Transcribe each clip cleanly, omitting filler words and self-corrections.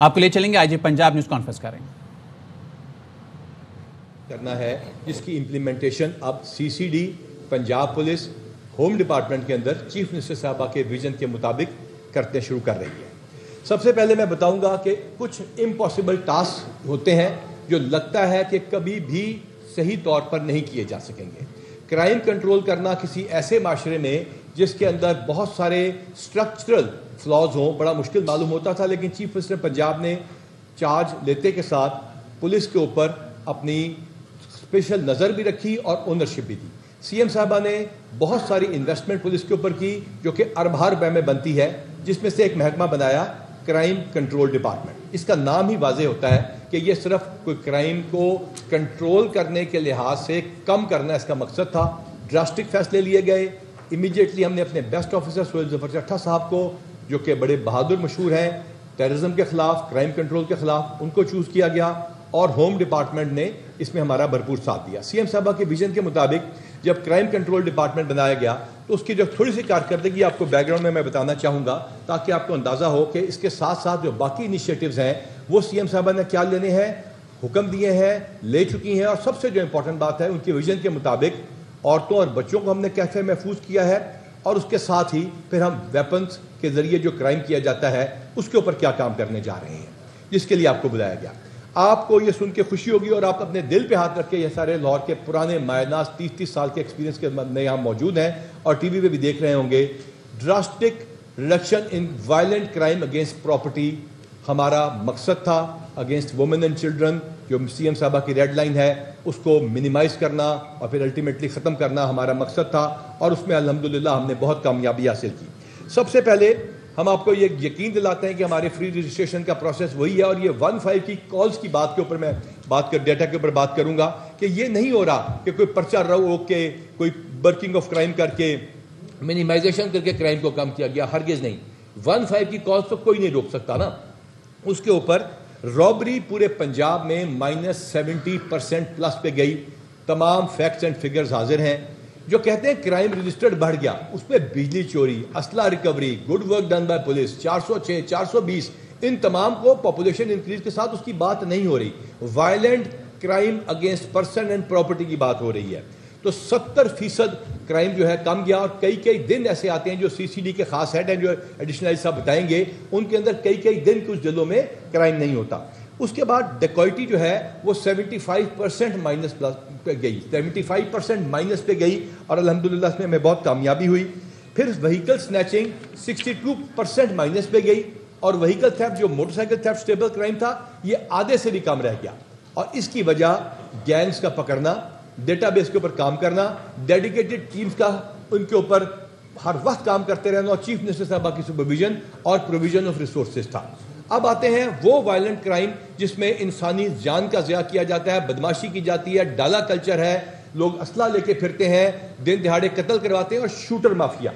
آپ کو لے چلیں گے I G Punjab news conference کرنا ہے جس کی امپلیمنٹیشن اب C C D Punjab police home department کے اندر چیف منسٹر صاحبہ کے ویژن کے مطابق کرتے شروع کر رہی ہے۔ سب سے پہلے میں بتاؤں گا کہ کچھ امپاسبل ٹاسک ہوتے ہیں جو لگتا ہے کہ کبھی بھی صحیح طور پر نہیں کیے جا سکیں گے۔ کرائم کنٹرول کرنا کسی ایسے معاشرے میں جس کے اندر بہت سارے سٹرکچرل فلاز ہوں بڑا مشکل معلوم ہوتا تھا، لیکن چیف منسٹر پنجاب نے چارج لیتے کے ساتھ پولیس کے اوپر اپنی اسپیشل نظر بھی رکھی اور اونرشپ بھی دی۔ سی ایم صاحبہ نے بہت ساری انویسٹمنٹ پولیس کے اوپر کی جو کہ اربہ روپے میں بنتی ہے، جس میں سے ایک محکمہ بنایا کرائم کنٹرول ڈپارٹمنٹ۔ اس کا نام ہی واضح ہوتا ہے کہ یہ صرف کوئی کرائم کو کنٹرول کرنے کے لحاظ سے کم کرنا اس کا مقصد تھا۔ ڈراسٹک فیصلے لیے گئے۔ امیڈیٹلی ہم نے اپنے بیسٹ آفیسر سہیل ظفر چٹھا صاحب کو، جو کہ بڑے بہادر مشہور ہیں ٹیررزم کے خلاف، کرائم کنٹرول کے خلاف، ان کو چوز کیا گیا اور ہوم ڈپارٹمنٹ نے اس میں ہمارا بھرپور ساتھ دیا۔ سی ایم صاحبہ کے ویژن کے مطابق جب کرائم کنٹرول ڈپارٹمنٹ بنایا گیا تو اس کی جو تھوڑی سی کارکردگی آپ کو بیک گراؤنڈ میں بتانا چاہوں گا تاکہ آپ کو اندازہ ہو کہ اس کے ساتھ ساتھ جو باقی انیشیٹوز ہیں وہ سی ایم صاحبہ نے کیا لینے ہیں، حکم دیے ہیں، لے چکی ہیں، اور سب سے جو امپورٹنٹ بات ہے ان کے ویژن کے مطابق عورتوں اور بچوں کو ہم نے کیسے محفوظ کیا ہے، اور اس کے ساتھ ہی پھر ہم ویپنز کے ذریعے جو کرائم کیا جاتا ہے اس کے اوپر کیا کام کرنے جا رہے ہیں، جس کے لیے آپ کو بلایا گیا۔ آپ کو یہ سن کے خوشی ہوگی اور آپ اپنے دل پہ ہاتھ رکھ کے، یہ سارے لاہور کے پرانے مائناس 30 سال کے ایکسپیرینس کے نئے یہاں موجود ہیں اور ٹی وی پہ بھی دیکھ رہے ہوں گے۔ Drastic reduction in violent crime against property ہمارا مقصد تھا، اگینسٹ وومن اینڈ چلڈرن جو سی ایم صاحبہ کی ریڈ لائن ہے اس کو منیمائز کرنا اور پھر الٹیمیٹلی ختم کرنا ہمارا مقصد تھا، اور اس میں الحمدللہ ہم نے بہت کامیابی حاصل کی۔ سب سے پہلے ہم آپ کو یہ یقین دلاتے ہیں کہ ہمارے فری رجسٹریشن کا پروسیس وہی ہے، اور یہ 15 کی کالز کی بات کے اوپر میں ڈیٹا کے اوپر بات کروں گا کہ یہ نہیں ہو رہا کہ کوئی پرچہ روک کے، کوئی برکنگ آف کرائم کر کے، منیمائزیشن کر کے کرائم کو کم کیا گیا، ہرگز نہیں۔ 15 کی کالز تو کوئی نہیں روک سکتا نا۔ اس کے اوپر رابری پورے پنجاب میں -70% پلس پہ گئی۔ تمام فیکٹس اینڈ فگرز حاضر ہیں جو کہتے ہیں کرائم رجسٹرڈ بڑھ گیا، اس میں بجلی چوری، اسلحہ recovery, good work done by police 406 420، ان تمام کو پاپولیشن انکریز کے ساتھ اس کی بات نہیں ہو رہی، violent crime against person and property کی بات ہو رہی ہے۔ تو 70% کرائم جو ہے کم گیا، اور کئی دن ایسے آتے ہیں جو سی سی ڈی کے خاص ہیڈ ہیں جو ایڈیشنل صاحب بتائیں گے، ان کے اندر کئی دن کچھ ضلعوں میں کرائم نہیں ہوتا۔ اس کے بعد ڈیکوئٹی جو ہے وہ 75% مائنس پہ گئی، 75% مائنس پہ گئی، اور الحمدللہ اس میں ہمیں بہت کامیابی ہوئی۔ پھر وہیکل سنیچنگ 62% مائنس پہ گئی، اور وہیکل تھیفٹ جو motor cycle theft stable crime تھا یہ آدھے سے بھی کم رہ گیا، اور اس کی وجہ گینگز کا پکڑنا، ڈیٹا بیس کے اوپر کام کرنا، ڈیڈیکیٹڈ ٹیمز کا ان کے اوپر ہر وقت کام کرتے رہنا، اور چیف منسٹر صاحبہ کی سپرویژن اور پروویژن آف ریسورسز تھا۔ اب آتے ہیں وہ وائلنٹ کرائم جس میں انسانی جان کا ضیاع کیا جاتا ہے، بدماشی کی جاتی ہے، ڈالا کلچر ہے، لوگ اسلحہ لے کے پھرتے ہیں، دن دہاڑے قتل کرواتے ہیں، اور شوٹر مافیا۔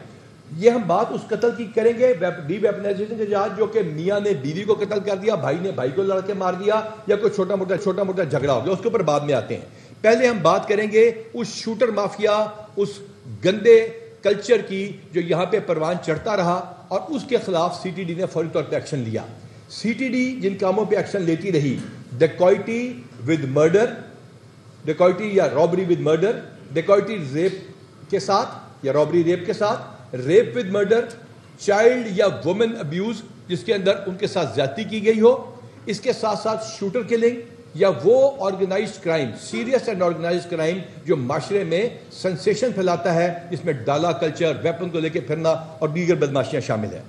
یہ ہم بات اس قتل کی کریں گے ڈی ویپنائزیشن کے جہاز، جو کہ میاں نے بیوی کو قتل کر دیا، بھائی نے بھائی کو لڑ کے مار دیا، یا کوئی چھوٹا موٹا جھگڑا ہو گیا، اس کے اوپر بعد میں آتے ہیں۔ پہلے ہم بات کریں گے اس شوٹر مافیا، اس گندے کلچر کی جو یہاں پہ پروان چڑھتا رہا، اور اس کے خلاف سی ٹی ڈی نے فوری طور پہ ایکشن لیا۔ سی ٹی ڈی جن کاموں پہ ایکشن لیتی رہی، ڈیکوئٹی ود مرڈر، ڈیکوئٹی یا رابری ود مرڈر، ڈیکوئٹی ریپ کے ساتھ یا رابری ریپ کے ساتھ، ریپ ود مرڈر، چائلڈ یا وومن ابیوز جس کے اندر ان کے ساتھ زیادتی کی گئی ہو، اس کے ساتھ ساتھ شوٹر کلنگ، یا وہ organised crime, serious and organised crime جو معاشرے میں سنسیشن پھیلاتا ہے، جس میں ڈالا کلچر، ویپن کو لے کے پھرنا اور دیگر بدماشیاں شامل ہیں۔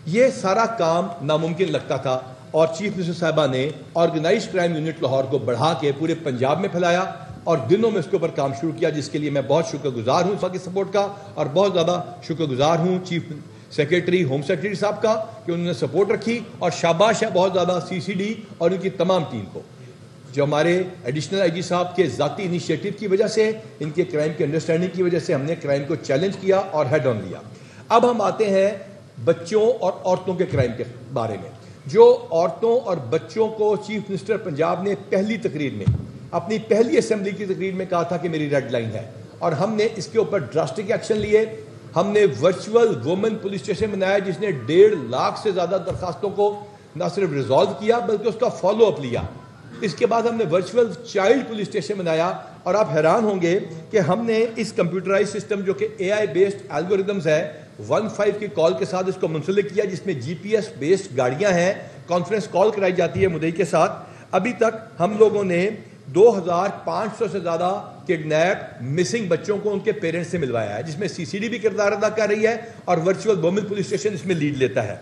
یہ سارا کام ناممکن لگتا تھا، اور چیف منسٹر صاحبہ نے آرگنائزڈ کرائم یونٹ لاہور کو بڑھا کے پورے پنجاب میں پھیلایا، اور دنوں میں اس کے اوپر کام شروع کیا، جس کے لیے میں بہت شکر گزار ہوں اس کی سپورٹ کا، اور بہت زیادہ شکر گزار ہوں چیف سیکریٹری ہوم سیکریٹری صاحب کا کہ انہوں نے سپورٹ رکھی، اور شاباش ہے بہت زیادہ سی سی ڈی اور ان کی تمام ٹیم کو، جو ہمارے ایڈیشنل آئی جی صاحب کے ذاتی انیشیٹو کی وجہ سے، ان کے کرائم کی انڈرسٹینڈنگ کی وجہ سے ہم نے کرائم کو چیلنج کیا اور ہیڈ آن لیا۔ اب ہم آتے ہیں بچوں اور عورتوں کے کرائم کے بارے میں۔ جو عورتوں اور بچوں کو چیف منسٹر پنجاب نے پہلی تقریر میں، اپنی پہلی اسمبلی کی تقریر میں کہا تھا کہ میری ریڈ لائن ہے، اور ہم نے اس کے اوپر ڈراسٹک ایکشن لیے۔ ہم نے ورچوئل وومن پولیس اسٹیشن بنایا جس نے 1.5 لاکھ سے زیادہ درخواستوں کو نہ صرف ریزالو کیا بلکہ اس کا فالو اپ لیا. اس کے بعد ہم نے ورچوئل چائلڈ پولیس اسٹیشن بنایا, اور آپ حیران ہوں گے کہ ہم نے اس کمپیوٹرائز سسٹم جو کہ اے آئی بیسڈ الگوریدمز ہے 15 کی کال کے ساتھ اس کو منسلک کیا, جس میں جی پی ایس بیسڈ گاڑیاں ہیں, کانفرنس کال کرائی جاتی ہے مدعی کے ساتھ. ابھی تک ہم لوگوں نے 2500 سے زیادہ کڈنیپ مسنگ بچوں کو ان کے پیرنٹس سے ملوایا ہے, جس میں سی سی ڈی بھی کردار ادا کر رہی ہے اور ورچوئل مومن پولیس اسٹیشن اس میں لیڈ لیتا ہے.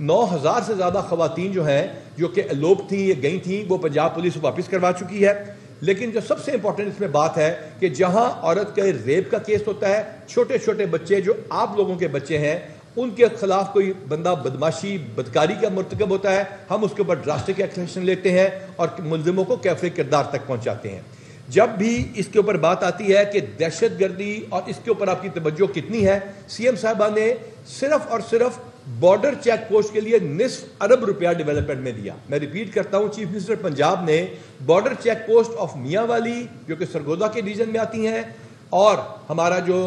9000 سے زیادہ خواتین جو ہیں جو کہ الوپ تھیں یا گئی تھیں وہ پنجاب پولیس واپس کروا چکی ہے. لیکن جو سب سے امپورٹنٹ اس میں بات ہے کہ جہاں عورت کا ریپ کا کیس ہوتا ہے, چھوٹے چھوٹے بچے جو آپ لوگوں کے بچے ہیں ان کے خلاف کوئی بندہ بدماشی بدکاری کا مرتکب ہوتا ہے, ہم اس کے اوپر ڈراسٹک ایکشن لیتے ہیں اور ملزموں کو کیفر کردار تک پہنچاتے ہیں. جب بھی اس کے اوپر بات آتی ہے کہ دہشت گردی اور اس کے اوپر آپ کی توجہ کتنی ہے, سی ایم صاحبہ نے صرف اور صرف بارڈر چیک پوسٹ کے لیے نصف ارب روپیہ ڈیولپمنٹ میں دیا. میں ریپیٹ کرتا ہوں, چیف منسٹر پنجاب نے بارڈر چیک پوسٹ آف میاں والی جو کہ سرگودا کے ریجن میں آتی ہیں اور ہمارا جو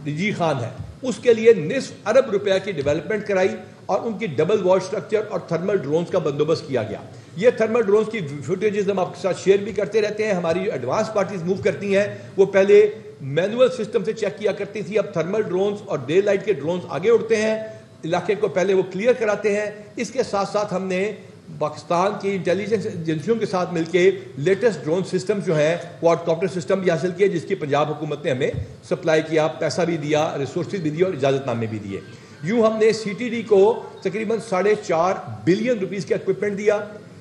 ڈی خان ہے اس کے لیے نصف ارب روپیہ کی ڈیولپمنٹ کرائی, اور ان کی ڈبل وال سٹرکچر اور تھرمل ڈرونز کا بندوبست کیا گیا. یہ تھرمل ڈرونز کی فوٹیجز ہم آپ کے ساتھ شیئر بھی کرتے رہتے ہیں. ہماری جو ایڈوانس پارٹیز موو کرتی ہیں وہ پہلے مینول سسٹم سے چیک کیا کرتی تھی, اب تھرمل ڈرونز اور ڈے لائٹ کے ڈرونز آگے اڑتے ہیں, علاقے کو پہلے وہ کلیئر کراتے ہیں. اس کے ساتھ ساتھ ہم نے پاکستان کی انٹیلیجنس ایجنسیوں کے ساتھ مل کے لیٹسٹ ڈرون سسٹم جو ہیں کوڈ کاپٹر سسٹم بھی حاصل کیے, جس کی پنجاب حکومت نے ہمیں سپلائی کیا, پیسہ بھی دیا, ریسورسز بھی دیے اور اجازت نامے بھی دیے. یوں ہم نے سی ٹی ڈی کو تقریباً 4.5 بلین روپیز کا اکوپمنٹ دیا,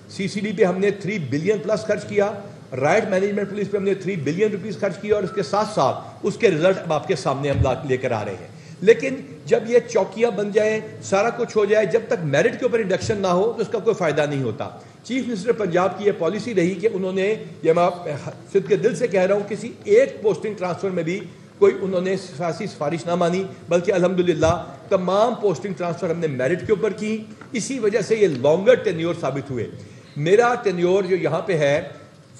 سی سی ڈی پہ ہم نے 3 بلین پلس خرچ کیا, رائٹ مینجمنٹ پولیس پہ ہم نے 3 بلین روپیز خرچ کیا, اور اس کے ساتھ ساتھ اس کے رزلٹ اب آپ کے سامنے ہم لے کر آ رہے ہیں. لیکن جب یہ چوکیاں بن جائیں, سارا کچھ ہو جائے, جب تک میرٹ کے اوپر انڈکشن نہ ہو تو اس کا کوئی فائدہ نہیں ہوتا. چیف منسٹر پنجاب کی یہ پالیسی رہی کہ انہوں نے, یہ میں صدق کے دل سے کہہ رہا ہوں, کسی ایک پوسٹنگ ٹرانسفر میں بھی کوئی انہوں نے سیاسی سفارش نہ مانی, بلکہ الحمدللہ تمام پوسٹنگ ٹرانسفر ہم نے میرٹ کے اوپر کی. اسی وجہ سے یہ لانگر ٹینیور ثابت ہوئے. میرا ٹینیور جو یہاں پہ ہے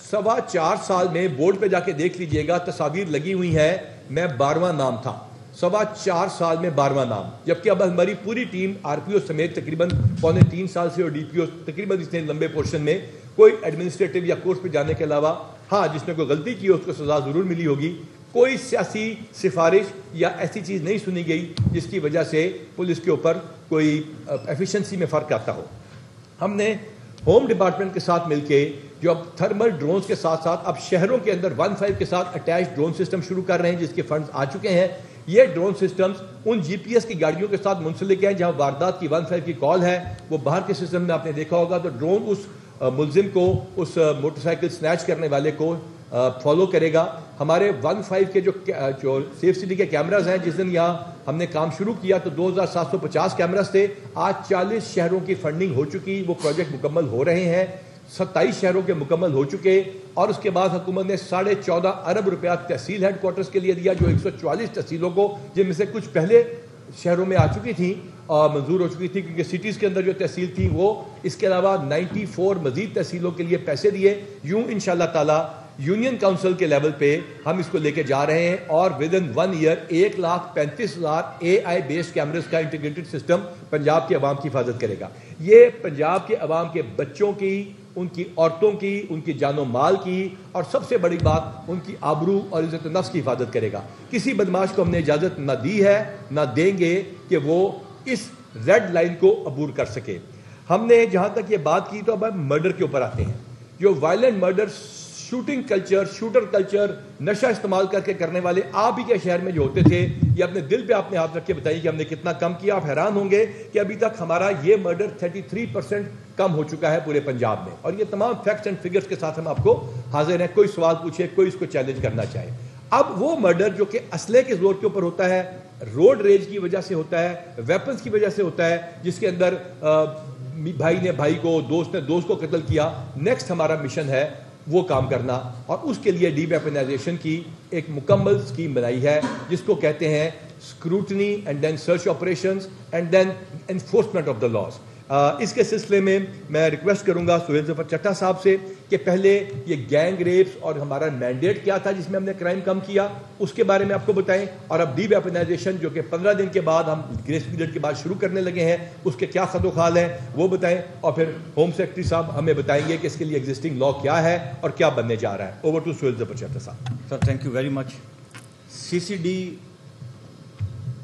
4.25 سال میں, بورڈ پہ جا کے دیکھ لیجئے گا, تصاویر لگی ہوئی ہیں, میں 12واں نام تھا. 4.25 سال میں 12واں نام, جبکہ اب ہماری پوری ٹیم آر پی او سمیت تقریباً 3.25 سال سے, اور ڈی پی او تقریباً اتنے لمبے پورشن میں کوئی ایڈمنسٹریٹو یا کورس پہ جانے کے علاوہ, ہاں جس نے کوئی غلطی کی اس کو سزا ضرور ملی ہوگی, کوئی سیاسی سفارش یا ایسی چیز نہیں سنی گئی جس کی وجہ سے پولیس کے اوپر کوئی ایفیشنسی میں فرق آتا ہو. ہم نے ہوم ڈپارٹمنٹ کے ساتھ مل کے جو اب تھرمل ڈرونز کے ساتھ ساتھ اب شہروں کے اندر 15 کے ساتھ اٹیچ ڈرون سسٹم شروع کر رہے ہیں, جس کے فنڈز آ چکے ہیں. یہ ڈرون سسٹمز ان جی پی ایس کی گاڑیوں کے ساتھ منسلک ہیں, جہاں واردات کی 15 کی کال ہے وہ باہر کے سسٹم میں آپ نے دیکھا ہوگا, تو ڈرون اس ملزم کو, اس موٹر سائیکل سنیچ کرنے والے کو فالو کرے گا. ہمارے 15 کے جو سیف سٹی کے کیمراز ہیں, جس دن یہاں ہم نے کام شروع کیا تو 2750 کیمراز تھے, آج 40 شہروں کی فنڈنگ ہو چکی, وہ پروجیکٹ مکمل ہو رہے ہیں, 27 شہروں کے مکمل ہو چکے. اور اس کے بعد حکومت نے 14.5 ارب روپیہ تحصیل ہیڈ کوارٹرز کے لیے دیا, جو 144 تحصیلوں کو, جن میں سے کچھ پہلے شہروں میں آ چکی تھیں اور منظور ہو چکی تھی, کیونکہ سٹیز کے اندر جو تحصیل تھی وہ, اس کے علاوہ 94 مزید تحصیلوں کے لیے پیسے دیے. یوں انشاءاللہ تعالی یونین کاؤنسل کے لیول پہ ہم اس کو لے کے جا رہے ہیں, اور within 1 year 1,35,000 A I based cameras کا انٹیگریٹڈ سسٹم پنجاب کی عوام کی حفاظت کرے گا. یہ پنجاب کے عوام کے بچوں کی, ان کی عورتوں کی, ان کی جان و مال کی, اور سب سے بڑی بات ان کی آبرو اور عزت نفس کی حفاظت کرے گا. کسی بدماش کو ہم نے اجازت نہ دی ہے نہ دیں گے کہ وہ اس ریڈ لائن کو عبور کر سکے. ہم نے جہاں تک یہ بات کی تو اب ہم مرڈر کے اوپر آتے ہیں. جو violent murder, shooting culture, shooter culture, نشہ استعمال کر کے کرنے والے آپ ہی کے شہر میں جو ہوتے تھے, یہ اپنے دل پہ آپ نے ہاتھ رکھ کے بتائیے کہ ہم نے کتنا کم کیا. آپ حیران ہوں گے کہ ابھی تک ہمارا یہ مرڈر 33% کم ہو چکا ہے پورے پنجاب میں, اور یہ تمام فیکٹس اینڈ فگرز کے ساتھ ہم آپ کو حاضر ہیں. کوئی سوال پوچھے, کوئی اس کو چیلنج کرنا چاہے. اب وہ مرڈر جو کہ اسلحے کے زور کے اوپر ہوتا ہے, روڈ ریج کی وجہ سے ہوتا ہے, ویپنز کی وجہ سے ہوتا ہے, جس کے اندر بھائی نے بھائی کو, دوست نے دوست کو قتل کیا, نیکسٹ ہمارا مشن ہے وہ کام کرنا, اور اس کے لیے ڈی ویپنائزیشن کی ایک مکمل اسکیم بنائی ہے, جس کو کہتے ہیں scrutiny and then search operations and then enforcement of the laws. اس کے سلسلے میں میں ریکویسٹ کروں گا سہیل ظفر چٹھا صاحب سے کہ پہلے یہ گینگ ریپس اور ہمارا مینڈیٹ کیا تھا جس میں ہم نے کرائم کم کیا اس کے بارے میں آپ کو بتائیں، اور اب ڈی ویپنائزیشن جو کہ 15 دن کے بعد ہم گریس پیریڈ کے بعد شروع کرنے لگے ہیں اس کے کیا خد و خال ہیں وہ بتائیں، اور پھر ہوم سیکرٹری صاحب ہمیں بتائیں گے کہ اس کے لیے ایگزسٹنگ لا کیا ہے اور کیا بننے جا رہا ہے۔ اوور ٹو سہیل ظفر چٹھا صاحب۔ Sir thank you very much. CCD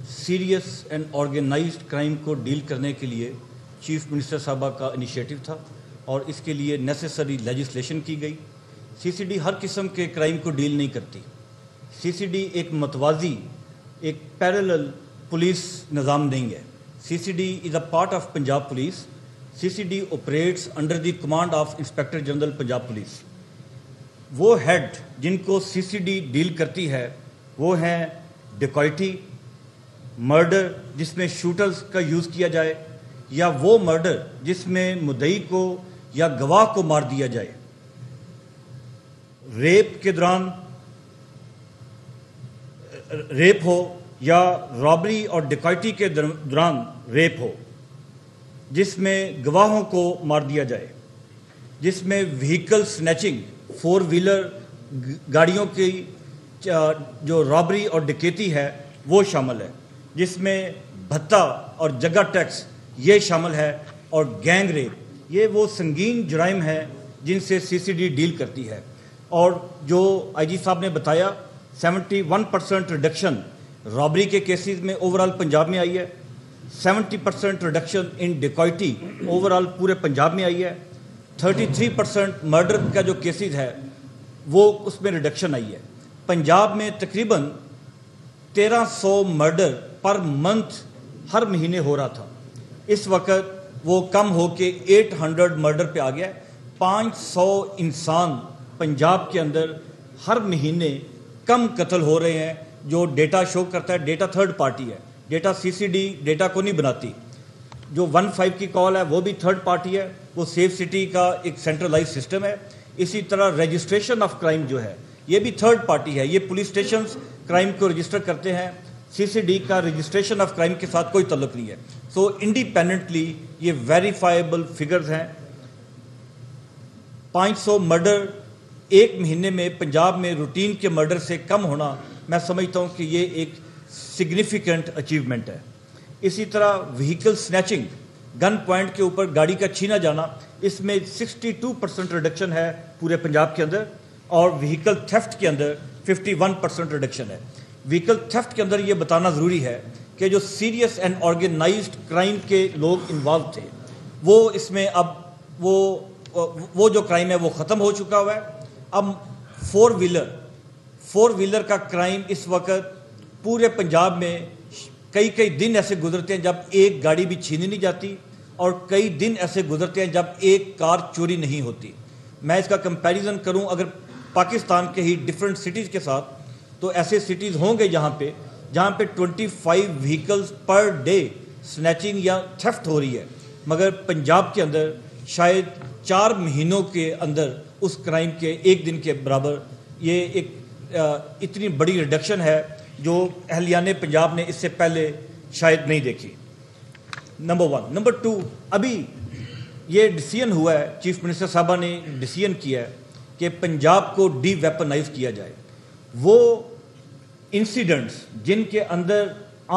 serious and organised crime کو ڈیل کرنے کے لیے چیف منسٹر صاحبہ کا انیشیٹو تھا اور اس کے لیے نیسیسری لیجسلیشن کی گئی۔ CCD ہر قسم کے کرائم کو ڈیل نہیں کرتی۔ CCD ایک متوازی، ایک پیرلل پولیس نظام نہیں ہے۔ CCD is a part of Punjab police. CCD operates under the command of inspector general Punjab police. وہ ہیڈ جن کو CCD ڈیل کرتی ہے وہ ہیں ڈکیتی، مرڈر جس میں شوٹرز کا یوز کیا جائے، یا وہ مرڈر جس میں مدعی کو یا گواہ کو مار دیا جائے، ریپ کے دوران ریپ ہو یا رابری اور ڈکیتی کے دوران ریپ ہو، جس میں گواہوں کو مار دیا جائے، جس میں وہیکل سنیچنگ، 4 ویلر گاڑیوں کی جو رابری اور ڈکیتی ہے وہ شامل ہے، جس میں بھتہ اور جگہ ٹیکس یہ شامل ہے، اور گینگ ریپ، یہ وہ سنگین جرائم ہیں جن سے CCD ڈیل کرتی ہے۔ اور جو IG صاحب نے بتایا 71% ریڈکشن رابری کے کیسز میں اوورال پنجاب میں آئی ہے، 70% ریڈکشن ان ڈکیتی اوورال پورے پنجاب میں آئی ہے، 33% مرڈر کا جو کیسز ہے وہ اس میں ریڈکشن آئی ہے۔ پنجاب میں تقریباً 1300 مرڈر پر منتھ ہر مہینے ہو رہا تھا، اس وقت وہ کم ہو کے 800 مرڈر پہ آ گیا ہے۔ 500 انسان پنجاب کے اندر ہر مہینے کم قتل ہو رہے ہیں، جو ڈیٹا شو کرتا ہے۔ ڈیٹا تھرڈ پارٹی ہے، ڈیٹا CCD ڈیٹا کو نہیں بناتی۔ جو 15 کی کال ہے وہ بھی تھرڈ پارٹی ہے، وہ سیف سٹی کا ایک سینٹرلائز سسٹم ہے۔ اسی طرح رجسٹریشن آف کرائم جو ہے یہ بھی تھرڈ پارٹی ہے، یہ پولیس اسٹیشنز کرائم کو رجسٹر کرتے ہیں۔ CCD کا رجسٹریشن آف کرائم کے ساتھ کوئی تعلق نہیں ہے۔ سو انڈیپینڈنٹلی یہ ویریفائیبل فگرز ہیں۔ 500 مرڈر ایک مہینے میں پنجاب میں روٹین کے مرڈر سے کم ہونا، میں سمجھتا ہوں کہ یہ ایک سگنیفیکنٹ اچیومنٹ ہے۔ اسی طرح وہیکل سنیچنگ، گن پوائنٹ کے اوپر گاڑی کا چھینا جانا، اس میں 62% ریڈکشن ہے پورے پنجاب کے اندر، اور وہیکل تھیفٹ کے اندر 51% ریڈکشن ہے۔ وہیکل تھیفٹ کے اندر یہ بتانا ضروری ہے کہ جو سیریس اینڈ آرگنائزڈ کرائم کے لوگ انوالو تھے وہ اس میں اب وہ جو کرائم ہے وہ ختم ہو چکا ہوا ہے۔ اب 4 ویلر کا کرائم اس وقت پورے پنجاب میں کئی دن ایسے گزرتے ہیں جب ایک گاڑی بھی چھینی نہیں جاتی، اور کئی دن ایسے گزرتے ہیں جب ایک کار چوری نہیں ہوتی۔ میں اس کا کمپیریزن کروں اگر پاکستان کے ہی ڈیفرنٹ سٹیز کے ساتھ، تو ایسے سٹیز ہوں گے جہاں پہ 25 وہیکلز پر ڈے سنیچنگ یا تھیفٹ ہو رہی ہے، مگر پنجاب کے اندر شاید 4 مہینوں کے اندر اس کرائم کے ایک دن کے برابر یہ ایک اتنی بڑی ریڈکشن ہے جو اہلیان پنجاب نے اس سے پہلے شاید نہیں دیکھی۔ نمبر 1۔ نمبر 2، ابھی یہ ڈیسیژن ہوا ہے، چیف منسٹر صاحبہ نے ڈیسیژن کیا ہے کہ پنجاب کو ڈی ویپنائز کیا جائے۔ وہ انسیڈنٹس جن کے اندر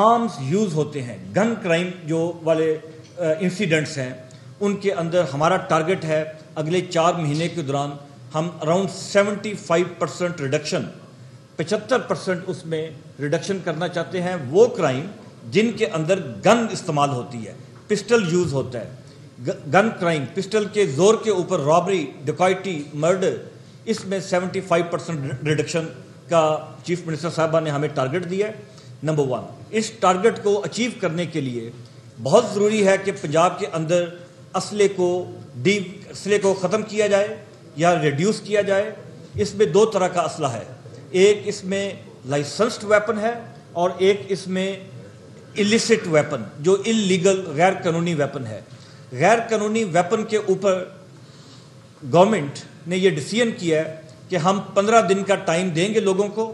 آرمز یوز ہوتے ہیں، گن کرائم جو والے انسیڈنٹس ہیں، ان کے اندر ہمارا ٹارگٹ ہے اگلے 4 مہینے کے دوران ہم اراؤنڈ 75% ریڈکشن، 75% اس میں ریڈکشن کرنا چاہتے ہیں۔ وہ کرائم جن کے اندر گن استعمال ہوتی ہے، پسٹل یوز ہوتا ہے، گن کرائم، پسٹل کے زور کے اوپر رابری، ڈکیتی، مرڈر، اس میں 75% ریڈکشن کا چیف منسٹر صاحبہ نے ہمیں ٹارگٹ دیا ہے۔ نمبر 1، اس ٹارگٹ کو اچیو کرنے کے لیے بہت ضروری ہے کہ پنجاب کے اندر اسلحے کو ختم کیا جائے یا ریڈیوس کیا جائے۔ اس میں 2 طرح کا اسلحہ ہے، ایک اس میں لائسنسڈ ویپن ہے اور ایک اس میں illicit ویپن جو انلیگل غیر قانونی ویپن ہے۔ غیر قانونی ویپن کے اوپر گورنمنٹ نے یہ ڈیسیژن کیا ہے کہ ہم 15 دن کا ٹائم دیں گے لوگوں کو۔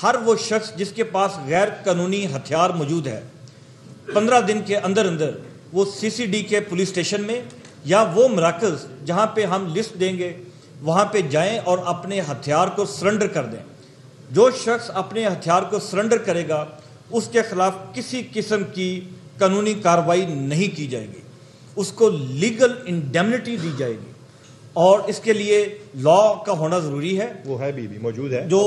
ہر وہ شخص جس کے پاس غیر قانونی ہتھیار موجود ہے 15 دن کے اندر اندر وہ CCD کے پولیس اسٹیشن میں یا وہ مراکز جہاں پہ ہم لسٹ دیں گے وہاں پہ جائیں اور اپنے ہتھیار کو سرنڈر کر دیں. جو شخص اپنے ہتھیار کو سرنڈر کرے گا اس کے خلاف کسی قسم کی قانونی کارروائی نہیں کی جائے گی, اس کو لیگل انڈیمنٹی دی جائے گی, اور اس کے لیے لا کا ہونا ضروری ہے. وہ ہے بھی موجود ہے, جو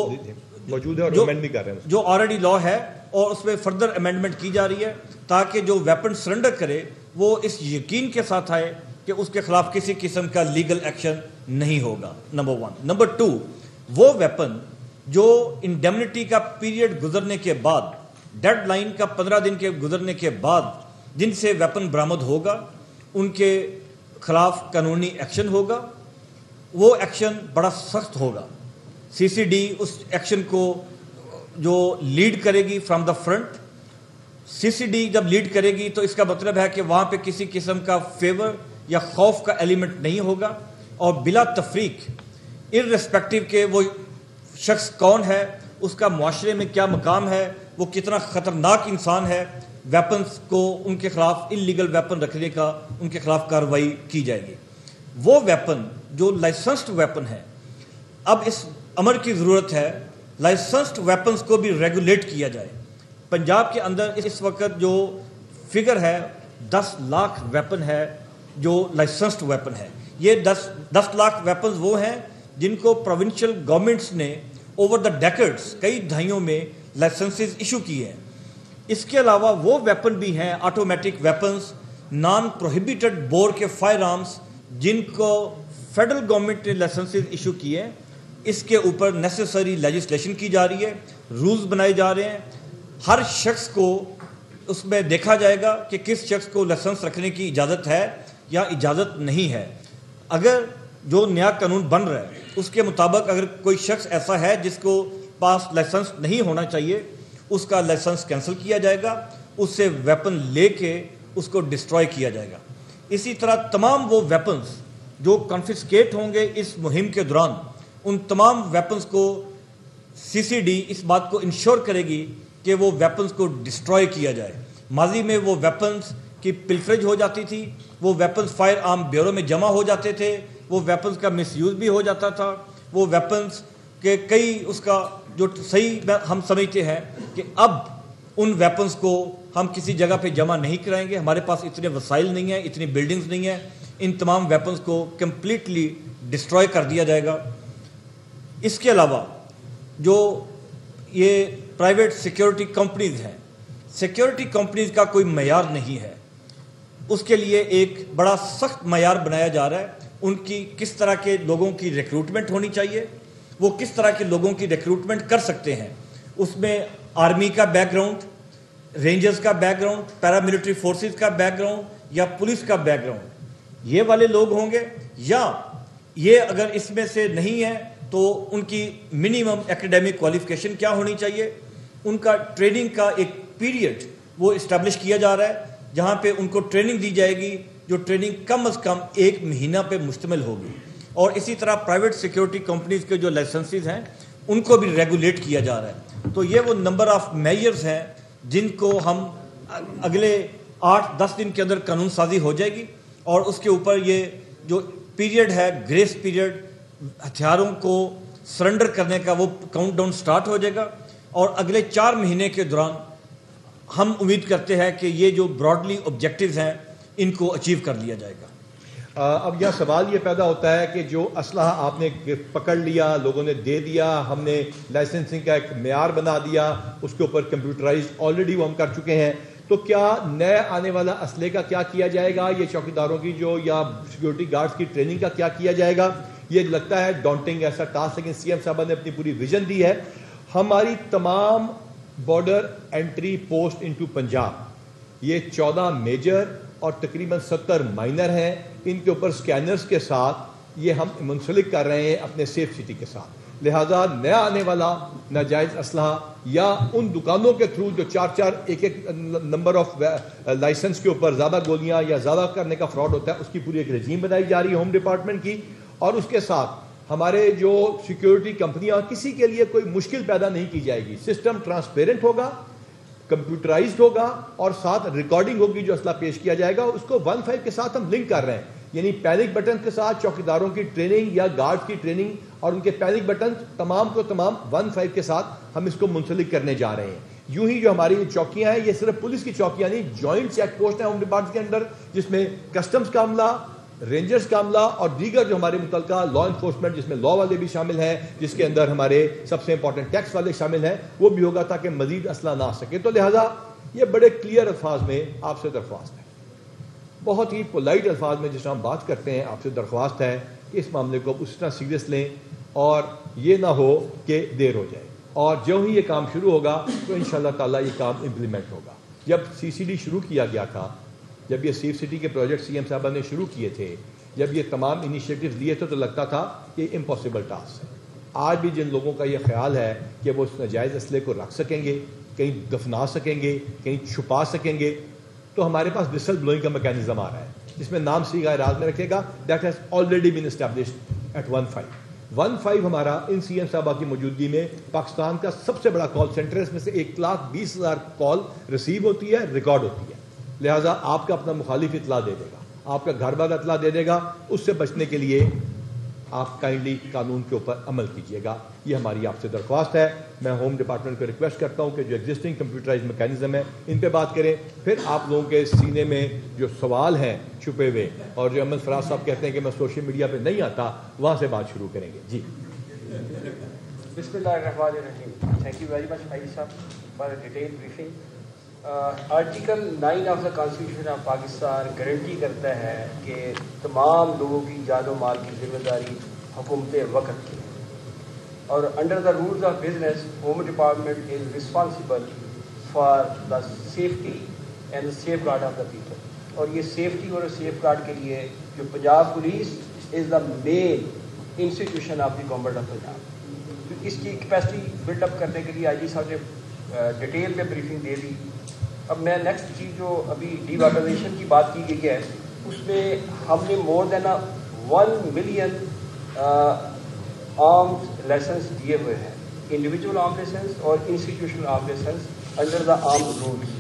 موجود ہے اور امینڈ بھی کر رہے ہیں, جو آلریڈی لا ہے اور اس میں فردر امینڈمنٹ کی جا رہی ہے تاکہ جو ویپن سرنڈر کرے وہ اس یقین کے ساتھ آئے کہ اس کے خلاف کسی قسم کا لیگل ایکشن نہیں ہوگا. نمبر 1. نمبر 2, وہ ویپن جو انڈیمنٹی کا پیریڈ گزرنے کے بعد, ڈیڈ لائن کا 15 دن کے گزرنے کے بعد جن سے ویپن برآمد ہوگا ان کے خلاف قانونی ایکشن ہوگا. وہ ایکشن بڑا سخت ہوگا. CCD اس ایکشن کو جو لیڈ کرے گی فرام دا فرنٹ. CCD جب لیڈ کرے گی تو اس کا مطلب ہے کہ وہاں پہ کسی قسم کا فیور یا خوف کا ایلیمنٹ نہیں ہوگا, اور بلا تفریق ارریسپیکٹو کہ وہ شخص کون ہے, اس کا معاشرے میں کیا مقام ہے, وہ کتنا خطرناک انسان ہے, ویپنز کو ان کے خلاف انلیگل ویپن رکھنے کا ان کے خلاف کارروائی کی جائے گی. وہ ویپن جو لائسنسڈ ویپن ہے, اب اس امر کی ضرورت ہے لائسنسڈ ویپنز کو بھی ریگولیٹ کیا جائے. پنجاب کے اندر اس وقت جو فگر ہے 10 لاکھ ویپن ہے جو لائسنسڈ ویپن ہے. یہ 10 لاکھ ویپنز وہ ہیں جن کو پروونشل گورنمنٹس نے اوور دا ڈیکڈز کئی دہائیوں میں لائسنسز ایشو کیے ہیں. اس کے علاوہ وہ ویپن بھی ہیں automatic weapons, non prohibited bore کے فائر آرمز جن کو فیڈرل گورنمنٹ نے لائسنسز ایشو کیے ہیں. اس کے اوپر نیسیسری لیجسلیشن کی جا رہی ہے, رولز بنائے جا رہے ہیں. ہر شخص کو اس میں دیکھا جائے گا کہ کس شخص کو لائسنس رکھنے کی اجازت ہے یا اجازت نہیں ہے. اگر جو نیا قانون بن رہا ہے اس کے مطابق اگر کوئی شخص ایسا ہے جس کو پاس لائسنس نہیں ہونا چاہیے, اس کا لائسنس کینسل کیا جائے گا, اس سے ویپن لے کے اس کو ڈسٹروائے کیا جائے گا. اسی طرح تمام وہ ویپنز جو کنفسکیٹ ہوں گے اس مہم کے دوران, ان تمام ویپنز کو CCD اس بات کو انشور کرے گی کہ وہ ویپنز کو ڈسٹروائے کیا جائے. ماضی میں وہ ویپنز کی پلفریج ہو جاتی تھی, وہ ویپنز فائر آرم بیورو میں جمع ہو جاتے تھے, وہ ویپنز کا مس یوز بھی ہو جاتا تھا. وہ ویپنز کے کئی اس کا جو صحیح ہم سمجھتے ہیں کہ اب ان ویپنز کو ہم کسی جگہ پہ جمع نہیں کرائیں گے, ہمارے پاس اتنے وسائل نہیں ہیں, اتنی بلڈنگز نہیں ہیں. ان تمام ویپنز کو کمپلیٹلی ڈسٹروائے کر دیا جائے گا. اس کے علاوہ جو یہ پرائیویٹ سیکیورٹی کمپنیز ہیں, سیکیورٹی کمپنیز کا کوئی معیار نہیں ہے. اس کے لیے ایک بڑا سخت معیار بنایا جا رہا ہے. ان کی کس طرح کے لوگوں کی ریکروٹمنٹ ہونی چاہیے, وہ کس طرح کے لوگوں کی ریکروٹمنٹ کر سکتے ہیں. اس میں آرمی کا بیک گراؤنڈ, رینجرز کا بیک گراؤنڈ, پیراملٹری فورسز کا بیک گراؤنڈ یا پولیس کا بیک گراؤنڈ, یہ والے لوگ ہوں گے. یا یہ اگر اس میں سے نہیں ہے تو ان کی منیمم ایکیڈیمک کوالیفیکیشن کیا ہونی چاہیے. ان کا ٹریننگ کا ایک پیریڈ وہ اسٹیبلش کیا جا رہا ہے جہاں پہ ان کو ٹریننگ دی جائے گی, جو ٹریننگ کم از کم 1 مہینہ پہ مشتمل ہوگی. اور اسی طرح پرائیویٹ سیکیورٹی کمپنیز کے جو لائسنسز ہیں ان کو بھی ریگولیٹ کیا جا رہا ہے. تو یہ وہ نمبر آف میجرز ہیں جن کو ہم اگلے 8-10 دن کے اندر قانون سازی ہو جائے گی, اور اس کے اوپر یہ جو پیریڈ ہے گریس پیریڈ ہتھیاروں کو سرنڈر کرنے کا وہ کاؤنٹ ڈاؤن سٹارٹ ہو جائے گا. اور اگلے 4 مہینے کے دوران ہم امید کرتے ہیں کہ یہ جو براڈلی آبجیکٹیوز ہیں ان کو اچیو کر لیا جائے گا. اب یہاں سوال یہ پیدا ہوتا ہے کہ جو اسلحہ آپ نے پکڑ لیا, لوگوں نے دے دیا, ہم نے لائسنسنگ کا ایک معیار بنا دیا, اس کے اوپر کمپیوٹرائز آلریڈی وہ ہم کر چکے ہیں, تو کیا نئے آنے والا اسلحے کا کیا کیا جائے گا, یہ چوکیداروں کی جو یا سیکیورٹی گارڈز کی ٹریننگ کا کیا کیا جائے گا. یہ لگتا ہے ڈانٹنگ ایسا ٹاسک, لیکن سی ایم صاحبہ نے اپنی پوری ویژن دی ہے. ہماری تمام border entry post into Punjab یہ 14 میجر اور تقریباً 70 مائنر ہیں. ان کے اوپر سکینرز کے ساتھ یہ ہم منسلک کر رہے ہیں اپنے سیف سٹی کے ساتھ. لہٰذا نیا آنے والا ناجائز اسلحہ یا ان دکانوں کے تھرو جو 4 ایک نمبر آف لائسنس کے اوپر زیادہ گولیاں یا زیادہ کرنے کا فراڈ ہوتا ہے, اس کی پوری ایک رجیم بنائی جا رہی ہے ہوم ڈپارٹمنٹ کی. اور اس کے ساتھ ہمارے جو سیکیورٹی کمپنیاں, کسی کے لیے کوئی مشکل پیدا نہیں کی جائے گی. سسٹم ٹرانسپیرنٹ ہوگا, کمپیوٹرائزڈ ہوگا اور ساتھ ریکارڈنگ ہوگی جو اسلحہ پیش کیا جائے گا. اس کو 1-5 کے ساتھ ہم لنک کر رہے ہیں, یعنی پینک بٹن کے ساتھ چوکیداروں کی ٹریننگ یا گارڈ کی ٹریننگ اور ان کے پینک بٹن تمام کو تمام 1-5 کے ساتھ ہم اس کو منسلک کرنے جا رہے ہیں. یوں ہی جو ہماری چوکیاں ہیں یہ صرف پولیس کی چوکیاں نہیں, جوائنٹ چیک پوسٹ ہیں ہوم ڈپارٹمنٹ کے اندر, جس میں کسٹمز کا عملہ, رینجرز کا عملہ اور دیگر جو ہمارے متعلقہ لا انفورسمنٹ جس میں لا والے بھی شامل ہیں, جس کے اندر ہمارے سب سے امپورٹنٹ ٹیکس والے شامل ہیں, وہ بھی ہوگا تاکہ مزید اسلحہ نہ آ سکے. تو لہٰذا یہ بڑے کلیئر الفاظ میں آپ سے درخواست ہے, بہت ہی پولائٹ الفاظ میں جس طرح ہم بات کرتے ہیں, آپ سے درخواست ہے کہ اس معاملے کو اس طرح سیریس لیں اور یہ نہ ہو کہ دیر ہو جائے. اور جو ہی یہ کام شروع ہوگا تو انشاءاللہ تعالیٰ یہ کام امپلیمنٹ ہوگا. جب CCD شروع کیا گیا تھا, جب یہ سیف سٹی کے پروجیکٹ CM صاحبہ نے شروع کیے تھے, جب یہ تمام انیشیٹوز لیے تھے تو لگتا تھا کہ امپاسبل ٹاسک ہے. آج بھی جن لوگوں کا یہ خیال ہے کہ وہ اس ناجائز اسلحے کو رکھ سکیں گے, کہیں دفنا سکیں گے, کہیں چھپا سکیں گے, تو ہمارے پاس وسل بلوئنگ کا میکینزم آ رہا ہے جس میں نام صیغہ اعراض میں رکھے گا. That has already been established at 1-5 ہمارا ان CM صاحبہ کی موجودگی میں پاکستان کا سب سے بڑا کال سینٹر ہے. اس میں سے 1,20,000 کال ریسیو ہوتی ہے, ریکارڈ ہوتی ہے. لہٰذا آپ کا اپنا مخالف اطلاع دے دے گا, آپ کا گھر والا اطلاع دے دے گا. اس سے بچنے کے لیے آپ کائنڈلی قانون کے اوپر عمل کیجیے گا. یہ ہماری آپ سے درخواست ہے. میں ہوم ڈپارٹمنٹ کو ریکویسٹ کرتا ہوں کہ جو ایگزسٹنگ کمپیوٹرائز میکینزم ہے ان پہ بات کریں. پھر آپ لوگوں کے سینے میں جو سوال ہیں چھپے ہوئے, اور جو احمد فراز صاحب کہتے ہیں کہ میں سوشل میڈیا پہ نہیں آتا, وہاں سے بات شروع کریں گے. جی بسم اللہ الرحمن الرحیم. تھینک یو ویری مچ بھائی صاحب for a detail briefing. Article 9 of the constitution of Pakistan guarantee کرتا ہے کہ تمام لوگوں کی جان و مال کی ذمہ داری حکومت وقت کی ہے, اور under the rules of business home department is responsible for the safety and the safeguard of the people. اور یہ سیفٹی اور سیف گارڈ کے لیے جو Punjab police is the main institution of the government of Punjab. تو اس کی capacity build up کرنے کے لیے IG صاحب نے ڈیٹیل میں بریفنگ دے دی. اب میں نیکسٹ چیز جو ابھی ڈی ویپنائزیشن کی بات کی گئی ہے, اس میں ہم نے more than 1 million arms licence دیے ہوئے ہیں, انڈیویجول آرم لائسنس اور institutional arm licence under the arm rules,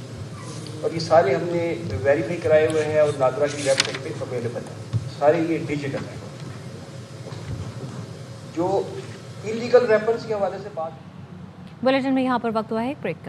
اور یہ سارے ہم نے ویریفائی کرائے ہوئے ہیں اور نادرا کی ویب سائٹ پہ اویلیبل ہیں. سارے یہ ڈیجیٹل ہیں. جو انلیگل ویپنس کے حوالے سے بات, بلیٹن میں یہاں پر وقت ہوا ہے ایک بریک کا.